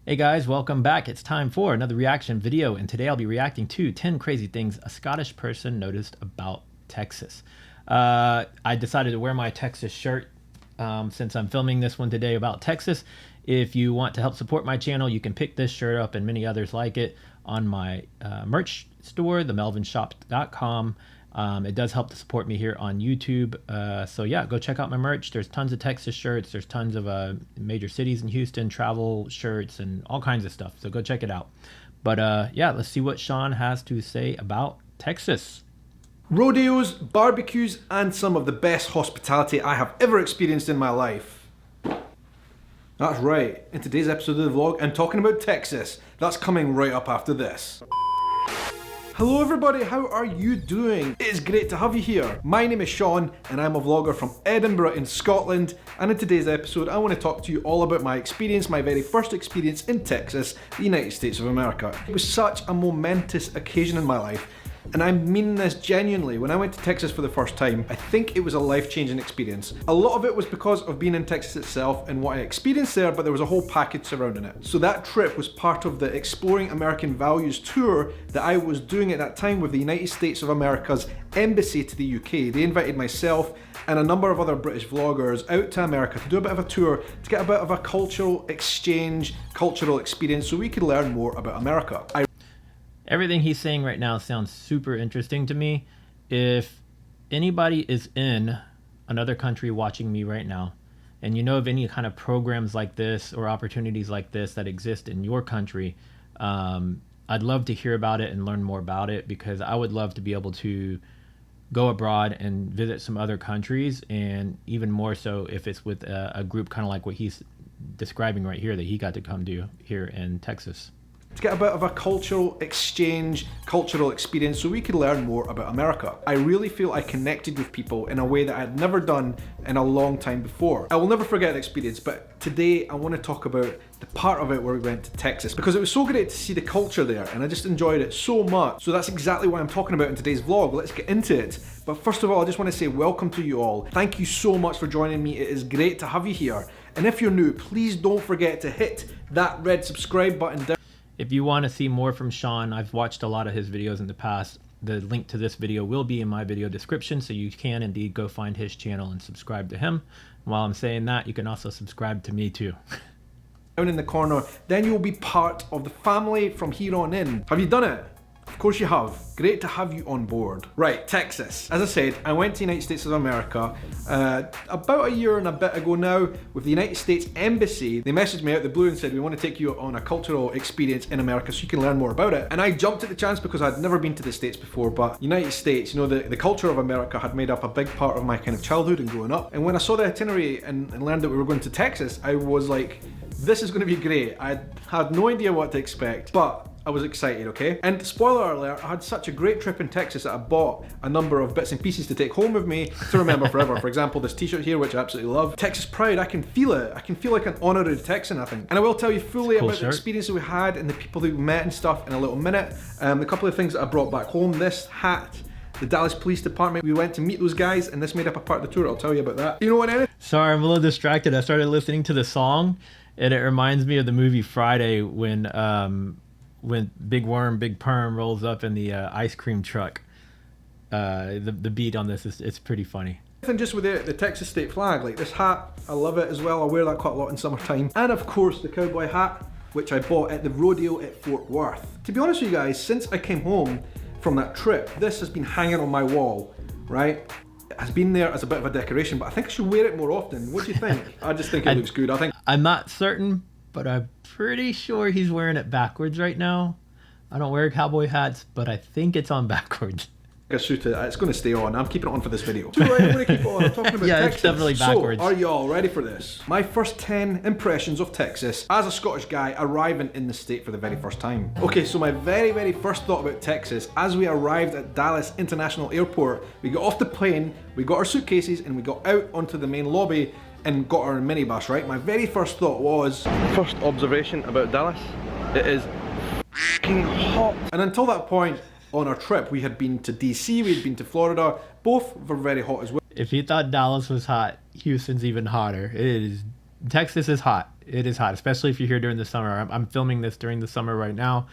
Hey guys, welcome back. It's time for another reaction video, and today I'll be reacting to 10 crazy things a Scottish person noticed about Texas. I decided to wear my Texas shirt since I'm filming this one today about Texas. If you want to help support my channel, you can pick this shirt up and many others like it on my merch store, themelvinshop.com. It does help to support me here on YouTube. So yeah, go check out my merch. There's tons of Texas shirts. There's tons of major cities in Houston, travel shirts, and all kinds of stuff. So go check it out. But yeah, let's see what Sean has to say about Texas. Rodeos, barbecues, and some of the best hospitality I have ever experienced in my life. That's right, in today's episode of the vlog, I'm talking about Texas. That's coming right up after this. Hello everybody, how are you doing? It is great to have you here. My name is Sean and I'm a vlogger from Edinburgh in Scotland, and in today's episode I want to talk to you all about my experience, my very first experience in Texas, the United States of America. It was such a momentous occasion in my life, and I mean this genuinely. When I went to Texas for the first time, I think it was a life-changing experience. A lot of it was because of being in Texas itself and what I experienced there, but there was a whole package surrounding it. So that trip was part of the Exploring American Values tour that I was doing at that time with the United States of America's embassy to the UK. They invited myself and a number of other British vloggers out to America to do a bit of a tour, to get a bit of a cultural exchange, cultural experience, so we could learn more about America. Everything he's saying right now sounds super interesting to me. If anybody is in another country watching me right now, and you know of any kind of programs like this or opportunities like this that exist in your country, I'd love to hear about it and learn more about it, because I would love to be able to go abroad and visit some other countries, and even more so if it's with a group kind of like what he's describing right here that he got to come do here in Texas. To get a bit of a cultural exchange, cultural experience, so we could learn more about America. I really feel I connected with people in a way that I had never done in a long time before. I will never forget the experience, but today I want to talk about the part of it where we went to Texas, because it was so great to see the culture there and I just enjoyed it so much. So that's exactly what I'm talking about in today's vlog. Let's get into it. But first of all, I just want to say welcome to you all. Thank you so much for joining me. It is great to have you here. And if you're new, please don't forget to hit that red subscribe button down. If you want to see more from Sean, I've watched a lot of his videos in the past. The link to this video will be in my video description, so you can indeed go find his channel and subscribe to him. While I'm saying that, you can also subscribe to me too. Down in the corner, then you'll be part of the family from here on in. Have you done it? Of course you have. Great to have you on board. Right, Texas. As I said, I went to the United States of America about a year and a bit ago now with the United States Embassy. They messaged me out the blue and said, we want to take you on a cultural experience in America so you can learn more about it. And I jumped at the chance because I'd never been to the States before, but United States, you know, the culture of America had made up a big part of my kind of childhood and growing up. And when I saw the itinerary and learned that we were going to Texas, I was like, this is going to be great. I had no idea what to expect, but I was excited, okay? And spoiler alert, I had such a great trip in Texas that I bought a number of bits and pieces to take home with me to remember forever. For example, this t-shirt here, which I absolutely love. Texas pride, I can feel it. I can feel like an honorary Texan, I think. And I will tell you fully about the experience that we had and the people that we met and stuff in a little minute. A couple of things that I brought back home. This hat, the Dallas Police Department, we went to meet those guys and this made up a part of the tour. I'll tell you about that. You know what, Anna? Sorry, I'm a little distracted. I started listening to the song and it reminds me of the movie Friday when Big Worm, Big Perm rolls up in the ice cream truck. The beat on this it's pretty funny. And just with the Texas state flag, like this hat, I love it as well. I wear that quite a lot in summertime. And of course the cowboy hat, which I bought at the rodeo at Fort Worth. To be honest with you guys, since I came home from that trip, this has been hanging on my wall, right? It has been there as a bit of a decoration, but I think I should wear it more often. What do you think? I just think it looks good. I'm not certain, but I'm pretty sure he's wearing it backwards right now. I don't wear cowboy hats, but I think it's on backwards. It's going to stay on. I'm keeping it on for this video. So right, I'm going to keep it on. I'm talking about yeah, Texas. It's definitely backwards. So, are you all ready for this? My first 10 impressions of Texas as a Scottish guy arriving in the state for the very first time. Okay, so my very first thought about Texas, as we arrived at Dallas International Airport, we got off the plane, we got our suitcases, and we got out onto the main lobby and got our minibus, right? My very first thought was... First observation about Dallas, it is f***ing hot. And until that point on our trip, we had been to DC, we had been to Florida, both were very hot as well. If you thought Dallas was hot, Houston's even hotter. Texas is hot. It is hot, especially if you're here during the summer. I'm filming this during the summer right now,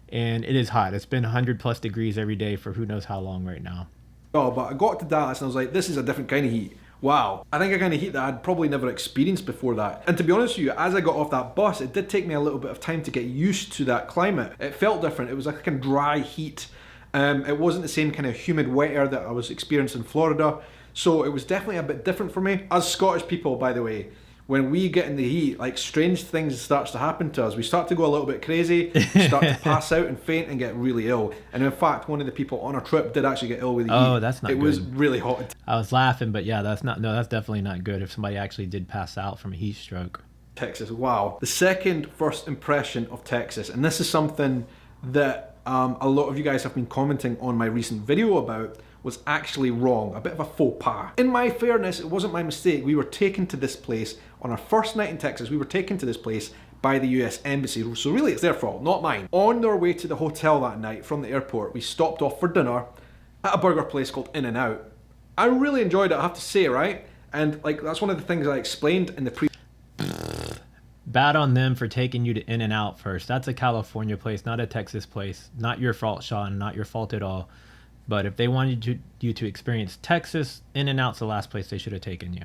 and it is hot. It's been 100 plus degrees every day for who knows how long right now. Oh, but I got to Dallas and I was like, this is a different kind of heat. Wow. I think a kind of heat that I'd probably never experienced before that. And to be honest with you, as I got off that bus, it did take me a little bit of time to get used to that climate. It felt different. It was like a kind of dry heat. It wasn't the same kind of humid wet air that I was experiencing in Florida. So it was definitely a bit different for me. As Scottish people, by the way, when we get in the heat, like strange things starts to happen to us. We start to go a little bit crazy, start to pass out and faint and get really ill. And in fact, one of the people on our trip did actually get ill with the heat. Oh, that's not good. It was really hot. I was laughing, but yeah, that's definitely not good if somebody actually did pass out from a heat stroke. Texas, wow. The second first impression of Texas, and this is something that a lot of you guys have been commenting on my recent video about, was actually wrong, a bit of a faux pas. In my fairness, it wasn't my mistake. We were taken to this place on our first night in Texas. We were taken to this place by the US Embassy, so really it's their fault, not mine. On our way to the hotel that night from the airport, we stopped off for dinner at a burger place called In-N-Out. I really enjoyed it, I have to say, right? And like that's one of the things I explained in the Bad on them for taking you to In-N-Out first. That's a California place, not a Texas place. Not your fault, Sean, not your fault at all. But if they wanted you to experience Texas, In-N-Out's the last place they should have taken you.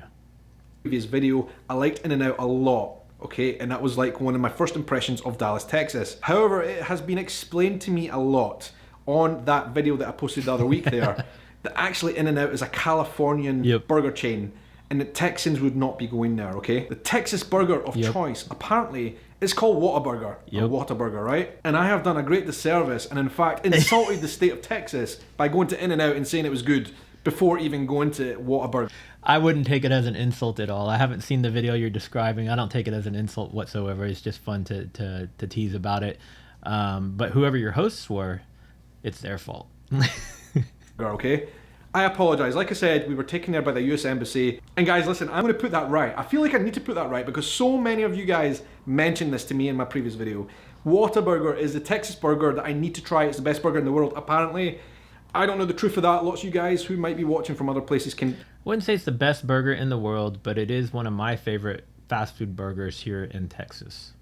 Previous video, I liked In-N-Out a lot, okay? And that was like one of my first impressions of Dallas, Texas. However, it has been explained to me a lot on that video that I posted the other week there, that actually In-N-Out is a Californian burger chain, and that Texans would not be going there, okay? The Texas burger of choice, apparently, is called Whataburger, or Whataburger, right? And I have done a great disservice and in fact insulted the state of Texas by going to In-N-Out and saying it was good before even going to Whataburger. I wouldn't take it as an insult at all. I haven't seen the video you're describing. I don't take it as an insult whatsoever. It's just fun to tease about it. But whoever your hosts were, it's their fault. Okay? I apologize. Like I said, we were taken there by the US Embassy. And guys, listen, I'm going to put that right. I feel like I need to put that right because so many of you guys mentioned this to me in my previous video. Whataburger is the Texas burger that I need to try. It's the best burger in the world, apparently. I don't know the truth of that. Lots of you guys who might be watching from other places can... I wouldn't say it's the best burger in the world, but it is one of my favorite fast food burgers here in Texas.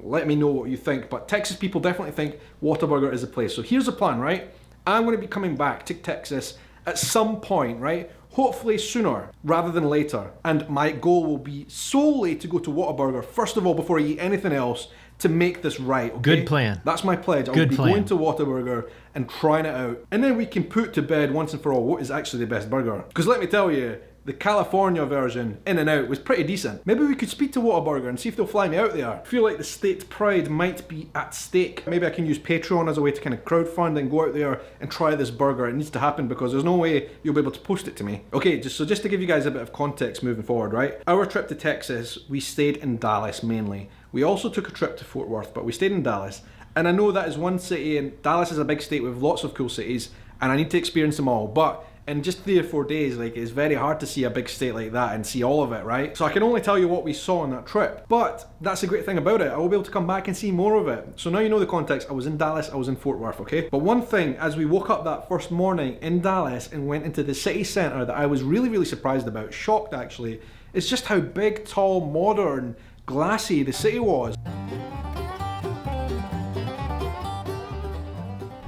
Let me know what you think. But Texas people definitely think Whataburger is the place. So here's the plan, right? I'm going to be coming back to Texas at some point, right? Hopefully sooner rather than later. And my goal will be solely to go to Whataburger, first of all, before I eat anything else, to make this right, okay? Good plan. That's my pledge. I will be going to Whataburger and trying it out. And then we can put to bed once and for all what is actually the best burger. Because let me tell you, the California version, In-N-Out, was pretty decent. Maybe we could speak to Whataburger and see if they'll fly me out there. I feel like the state pride might be at stake. Maybe I can use Patreon as a way to kind of crowdfund and go out there and try this burger. It needs to happen because there's no way you'll be able to post it to me. Okay, just to give you guys a bit of context moving forward, right? Our trip to Texas, we stayed in Dallas mainly. We also took a trip to Fort Worth, but we stayed in Dallas. And I know that is one city, and Dallas is a big state with lots of cool cities, and I need to experience them all. But in just 3 or 4 days, like, it's very hard to see a big state like that and see all of it, right? So I can only tell you what we saw on that trip. But that's the great thing about it. I will be able to come back and see more of it. So now you know the context. I was in Dallas, I was in Fort Worth, okay? But one thing, as we woke up that first morning in Dallas and went into the city center that I was really, really surprised about, shocked actually, is just how big, tall, modern, glassy the city was.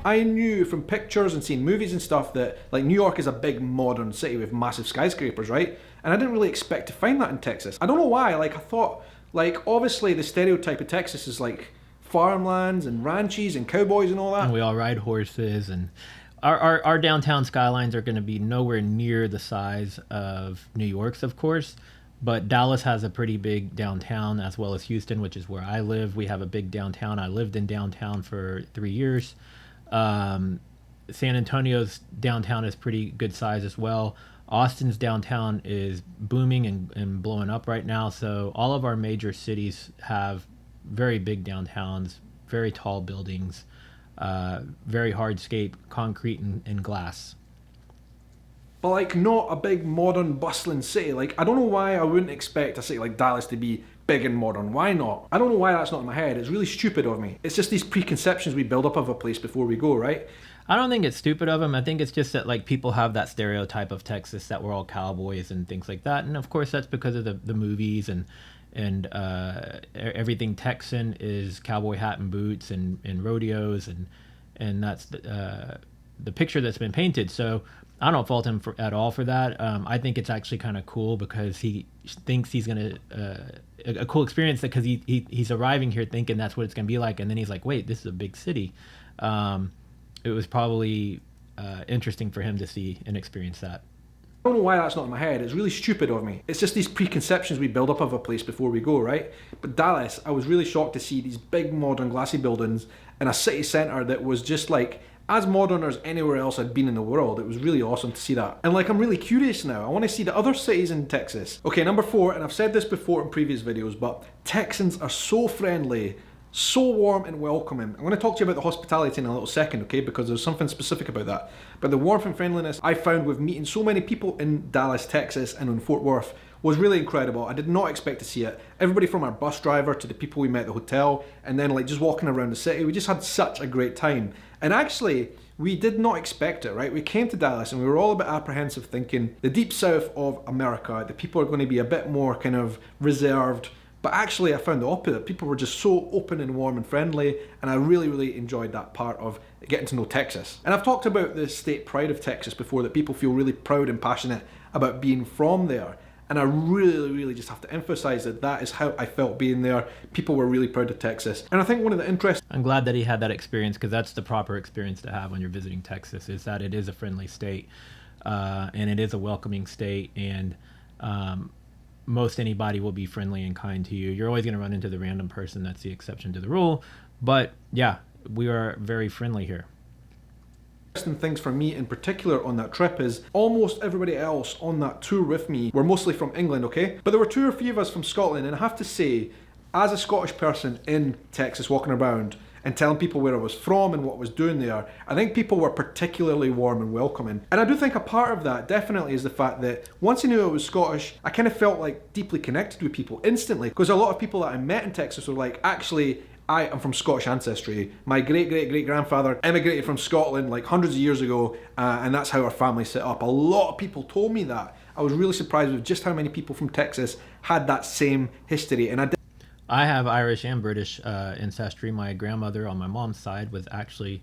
I knew from pictures and seeing movies and stuff that like New York is a big modern city with massive skyscrapers, right? And I didn't really expect to find that in Texas. I don't know why, like I thought, like obviously the stereotype of Texas is like farmlands and ranches and cowboys and all that. And we all ride horses, and our downtown skylines are going to be nowhere near the size of New York's, of course. But Dallas has a pretty big downtown, as well as Houston, which is where I live. We have a big downtown. I lived in downtown for 3 years. San Antonio's downtown is pretty good size as well. Austin's downtown is booming and blowing up right now. So all of our major cities have very big downtowns, very tall buildings, very hardscape, concrete and glass. But like not a big modern bustling city. Like I don't know why I wouldn't expect a city like Dallas to be big and modern. Why not? I don't know why that's not in my head. It's really stupid of me. It's just these preconceptions we build up of a place before we go, right? I don't think it's stupid of them. I think it's just that like people have that stereotype of Texas that we're all cowboys and things like that. And of course that's because of the movies and and everything Texan is cowboy hat and boots and rodeos, and that's the picture that's been painted. So I don't fault him at all for that. I think it's actually kind of cool because he thinks he's gonna a cool experience, because he's arriving here thinking that's what it's gonna be like, and then he's like, wait, this is a big city. It was probably interesting for him to see and experience that. I don't know why that's not in my head. It's really stupid of me. It's just these preconceptions we build up of a place before we go, right? But Dallas, I was really shocked to see these big modern glassy buildings in a city centre that was just like as modern as anywhere else I'd been in the world. It was really awesome to see that. And like, I'm really curious now. I want to see the other cities in Texas. Okay, number 4, and I've said this before in previous videos, but Texans are so friendly, so warm and welcoming. I'm going to talk to you about the hospitality in a little second, okay, because there's something specific about that. But the warmth and friendliness I found with meeting so many people in Dallas, Texas and in Fort Worth was really incredible. I did not expect to see it. Everybody from our bus driver to the people we met at the hotel, and then like just walking around the city, we just had such a great time. And actually, we did not expect it, right? We came to Dallas and we were all a bit apprehensive, thinking the deep south of America, the people are going to be a bit more kind of reserved. But actually, I found the opposite. People were just so open and warm and friendly, and I really, really enjoyed that part of getting to know Texas. And I've talked about the state pride of Texas before, that people feel really proud and passionate about being from there. And I really, really just have to emphasize that that is how I felt being there. People were really proud of Texas. And I think one of the interesting... I'm glad that he had that experience, because that's the proper experience to have when you're visiting Texas, is that it is a friendly state, and it is a welcoming state, and most anybody will be friendly and kind to you. You're always going to run into the random person. That's the exception to the rule. But yeah, we are very friendly here. Interesting things for me in particular on that trip is almost everybody else on that tour with me were mostly from England, okay? But there were 2 or 3 of us from Scotland, and I have to say, as a Scottish person in Texas walking around and telling people where I was from and what I was doing there, I think people were particularly warm and welcoming. And I do think a part of that definitely is the fact that once I knew I was Scottish, I kind of felt like deeply connected with people instantly, because a lot of people that I met in Texas were like, actually, I am from Scottish ancestry. My great-great-great-grandfather emigrated from Scotland like hundreds of years ago, and that's how our family set up. A lot of people told me that. I was really surprised with just how many people from Texas had that same history. And I have Irish and British ancestry. My grandmother on my mom's side was actually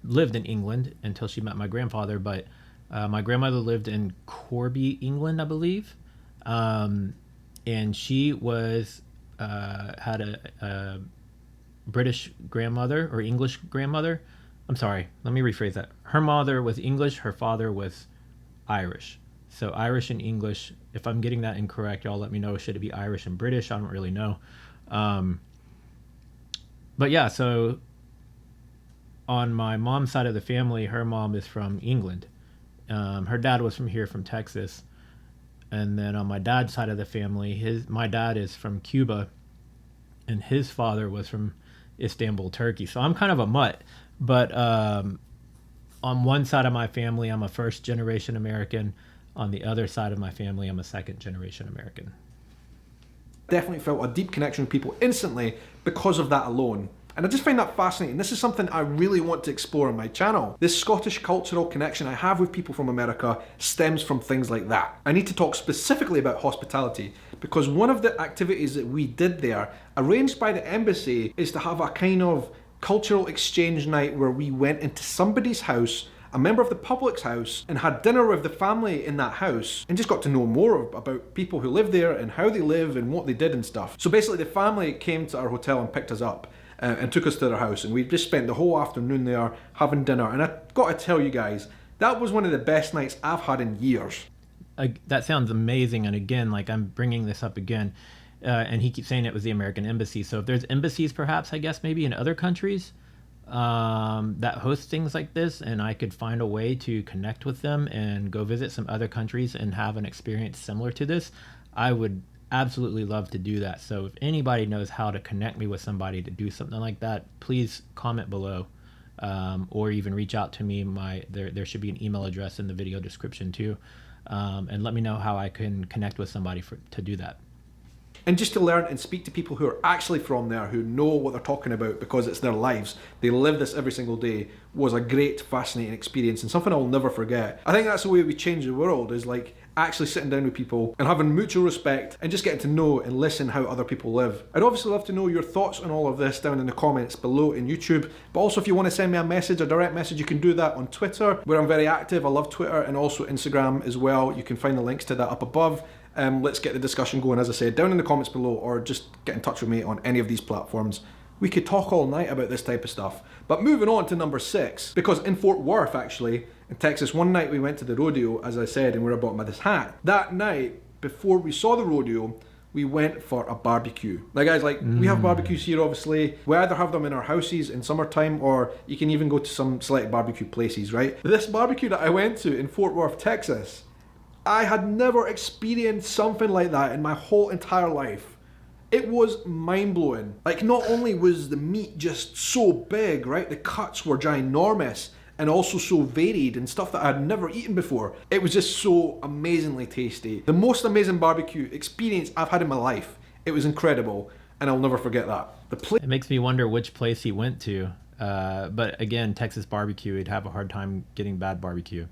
lived in England until she met my grandfather, but my grandmother lived in Corby, England, I believe, and she was had a British grandmother or English grandmother. I'm sorry, let me rephrase that. Her mother was English, her father was Irish. So Irish and English, if I'm getting that incorrect, y'all let me know. Should it be Irish and British? I don't really know. But yeah, so on my mom's side of the family, her mom is from England. Her dad was from here, from Texas. And then on my dad's side of the family, my dad is from Cuba, and his father was from Istanbul, Turkey. So I'm kind of a mutt. But on one side of my family, I'm a first-generation American. On the other side of my family, I'm a second-generation American. Definitely felt a deep connection with people instantly because of that alone. And I just find that fascinating. This is something I really want to explore on my channel. This Scottish cultural connection I have with people from America stems from things like that. I need to talk specifically about hospitality, because one of the activities that we did there, arranged by the embassy, is to have a kind of cultural exchange night where we went into somebody's house, a member of the public's house, and had dinner with the family in that house, and just got to know more about people who live there and how they live and what they did and stuff. So basically the family came to our hotel and picked us up and took us to their house, and we just spent the whole afternoon there having dinner. And I've got to tell you guys, that was one of the best nights I've had in years. That sounds amazing. And again, like, I'm bringing this up again, and he keeps saying it was the American embassy. So if there's embassies, perhaps, I guess, maybe in other countries that host things like this, and I could find a way to connect with them and go visit some other countries and have an experience similar to this, I would absolutely love to do that. So if anybody knows how to connect me with somebody to do something like that, please comment below, or even reach out to me. There should be an email address in the video description too, and let me know how I can connect with somebody to do that. And just to learn and speak to people who are actually from there, who know what they're talking about because it's their lives, they live this every single day, was a great, fascinating experience and something I'll never forget. I think that's the way we change the world, is like actually sitting down with people and having mutual respect and just getting to know and listen how other people live. I'd obviously love to know your thoughts on all of this down in the comments below in YouTube, but also if you want to send me a message, a direct message, you can do that on Twitter, where I'm very active. I love Twitter, and also Instagram as well. You can find the links to that up above. Let's get the discussion going, as I said, down in the comments below, or just get in touch with me on any of these platforms. We could talk all night about this type of stuff. But moving on to number 6, because in Fort Worth, actually, in Texas, one night we went to the rodeo, as I said, and we were bought by this hat. That night, before we saw the rodeo, we went for a barbecue. Now guys, like, we have barbecues here, obviously. We either have them in our houses in summertime, or you can even go to some select barbecue places, right? This barbecue that I went to in Fort Worth, Texas, I had never experienced something like that in my whole entire life. It was mind-blowing. Like, not only was the meat just so big, right? The cuts were ginormous and also so varied and stuff that I had never eaten before. It was just so amazingly tasty. The most amazing barbecue experience I've had in my life. It was incredible, and I'll never forget that. It makes me wonder which place he went to. But again, Texas barbecue, he'd have a hard time getting bad barbecue.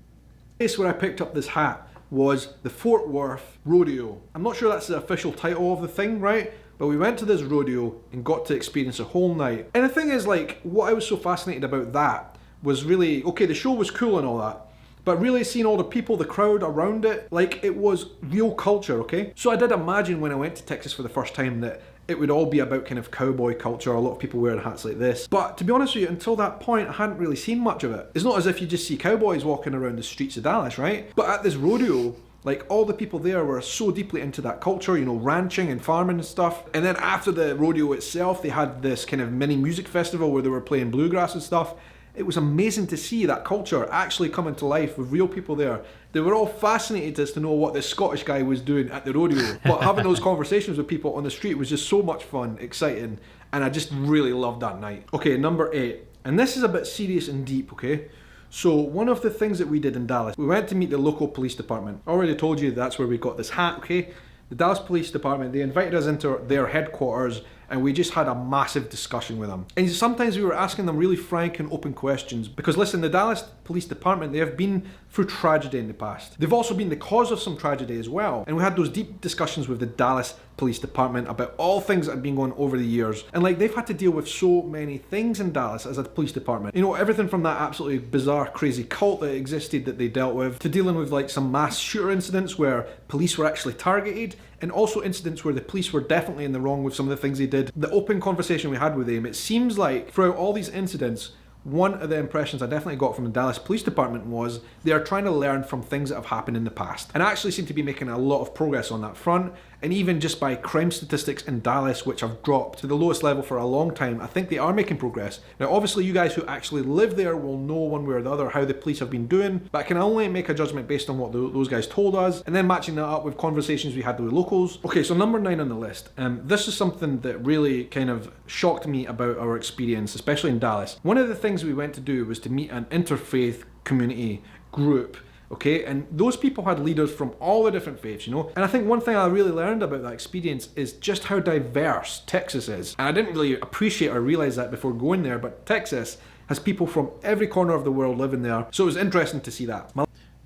The place where I picked up this hat was the Fort Worth Rodeo. I'm not sure that's the official title of the thing, right? But we went to this rodeo and got to experience a whole night. And the thing is, like, what I was so fascinated about that was really, okay, the show was cool and all that, but really seeing all the people, the crowd around it, like, it was real culture, okay? So I did imagine when I went to Texas for the first time that it would all be about kind of cowboy culture, a lot of people wearing hats like this. But to be honest with you, until that point, I hadn't really seen much of it. It's not as if you just see cowboys walking around the streets of Dallas, right? But at this rodeo, like, all the people there were so deeply into that culture, you know, ranching and farming and stuff. And then after the rodeo itself, they had this kind of mini music festival where they were playing bluegrass and stuff. It was amazing to see that culture actually coming to life with real people there. They were all fascinated as to know what this Scottish guy was doing at the rodeo. But having those conversations with people on the street was just so much fun, exciting, and I just really loved that night. Okay, number 8. And this is a bit serious and deep, okay? So one of the things that we did in Dallas, we went to meet the local police department. I already told you that's where we got this hat, okay? The Dallas Police Department, they invited us into their headquarters, and we just had a massive discussion with them. And sometimes we were asking them really frank and open questions, because listen, the Dallas Police Department, they have been through tragedy in the past. They've also been the cause of some tragedy as well. And we had those deep discussions with the Dallas Police Department about all things that have been going over the years. And like, they've had to deal with so many things in Dallas as a police department. You know, everything from that absolutely bizarre, crazy cult that existed that they dealt with, to dealing with like some mass shooter incidents where police were actually targeted, and also incidents where the police were definitely in the wrong with some of the things they did. The open conversation we had with them, it seems like throughout all these incidents, one of the impressions I definitely got from the Dallas Police Department was they are trying to learn from things that have happened in the past, and actually seem to be making a lot of progress on that front. And even just by crime statistics in Dallas, which have dropped to the lowest level for a long time, I think they are making progress. Now obviously you guys who actually live there will know one way or the other how the police have been doing, but I can only make a judgment based on what those guys told us, and then matching that up with conversations we had with locals. Okay, so number 9 on the list. This is something that really kind of shocked me about our experience, especially in Dallas. One of the things we went to do was to meet an interfaith community group. Okay, and those people had leaders from all the different faiths, you know. And I think one thing I really learned about that experience is just how diverse Texas is. And I didn't really appreciate or realize that before going there, but Texas has people from every corner of the world living there. So it was interesting to see that.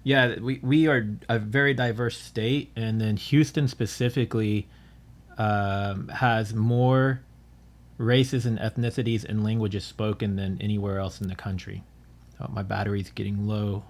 Yeah, we are a very diverse state, and then Houston specifically has more races and ethnicities and languages spoken than anywhere else in the country. Oh, my battery's getting low.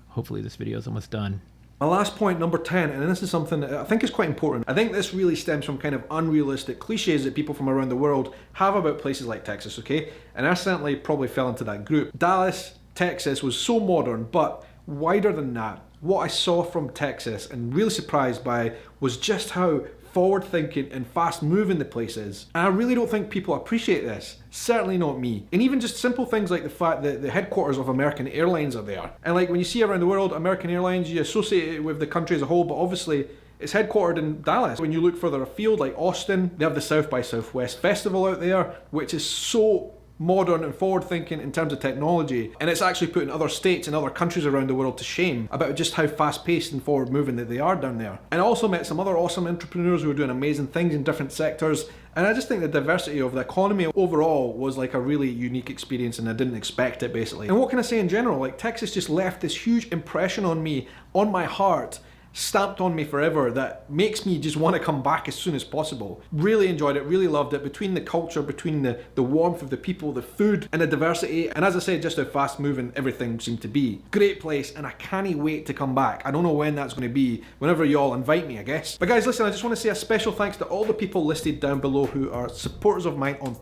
Hopefully this video is almost done. My last point, number 10, and this is something that I think is quite important. I think this really stems from kind of unrealistic cliches that people from around the world have about places like Texas, okay? And I certainly probably fell into that group. Dallas, Texas was so modern, but wider than that, what I saw from Texas and really surprised by was just how forward-thinking and fast-moving the place is. And I really don't think people appreciate this. Certainly not me. And even just simple things like the fact that the headquarters of American Airlines are there. And like when you see around the world, American Airlines, you associate it with the country as a whole, but obviously it's headquartered in Dallas. When you look further afield, like Austin, they have the South by Southwest Festival out there, which is so modern and forward thinking in terms of technology, and it's actually putting other states and other countries around the world to shame about just how fast paced and forward moving that they are down there. And I also met some other awesome entrepreneurs who are doing amazing things in different sectors, and I just think the diversity of the economy overall was like a really unique experience, and I didn't expect it basically. And what can I say in general, like Texas just left this huge impression on me, on my heart, stamped on me forever, that makes me just want to come back as soon as possible. Really enjoyed it, really loved it, between the culture, between the warmth of the people, the food, and the diversity, and as I said, just how fast moving everything seemed to be. Great place, and I can't wait to come back. I don't know when that's going to be, whenever y'all invite me, I guess. But guys, listen, I just want to say a special thanks to all the people listed down below who are supporters of mine on...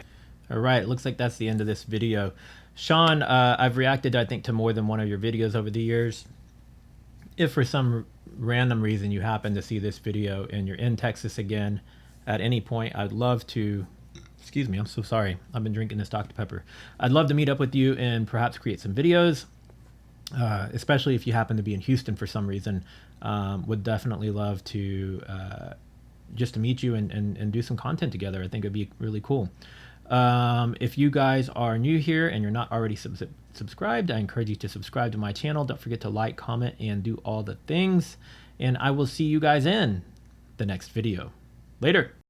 Alright, looks like that's the end of this video. Sean, I've reacted, I think, to more than one of your videos over the years. If for some random reason you happen to see this video and you're in Texas again at any point, I'd love to, excuse me, I'm so sorry, I've been drinking this Dr. Pepper. I'd love to meet up with you and perhaps create some videos, especially if you happen to be in Houston for some reason. Would definitely love to just to meet you and do some content together. I think it'd be really cool. If you guys are new here and you're not already subscribed, I encourage you to subscribe to my channel. Don't forget to like, comment, and do all the things. And I will see you guys in the next video. Later.